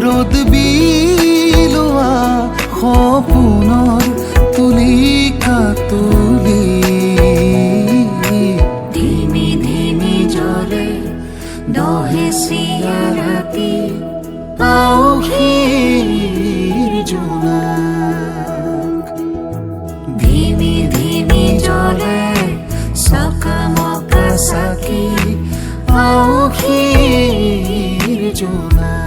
ৰ'দ বিলোৱা সপোনৰ তুলিকা তুলি ধিমি ধিমি জ্বলে দহেচীয়া ৰাতি আউসীৰ জোনাক ধিমি ধিমি জ্বলে চকামকা চাকি আউসীৰ জোনাক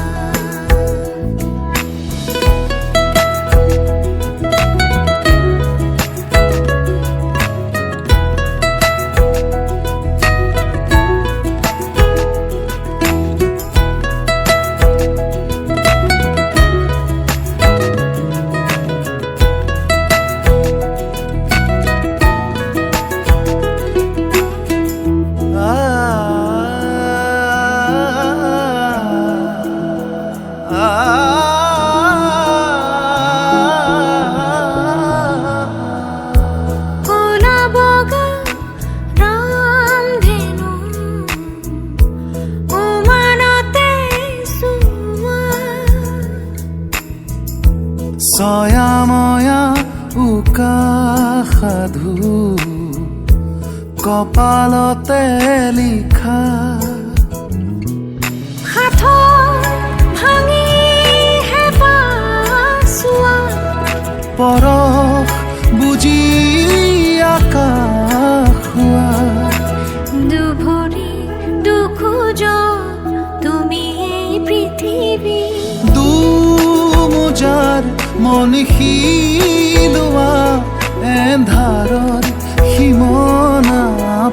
ছয়াময়া উকা সাধু কপালতে লিখা পৰশ বুজি আকাশ হোৱা দুভৰি দুখোজ তুমি এই পৃথিৱী দুমোজাৰ মন শিলোৱা এন্ধাৰৰ সীমনা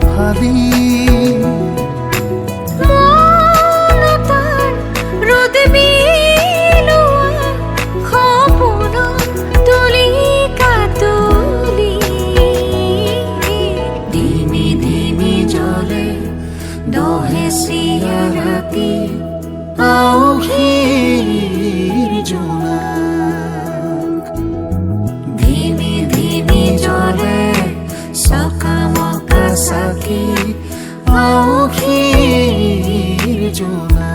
ফালি ৰ'দ বিলোৱা সপোনৰ তুলিকা তুলি ধিমি ধিমি জ্বলে দহেচীয়া ৰাতি আউসীৰ জোনাক ধিমি ধিমি জ্বলে চকামকা চাকি আউসীৰ জোনাক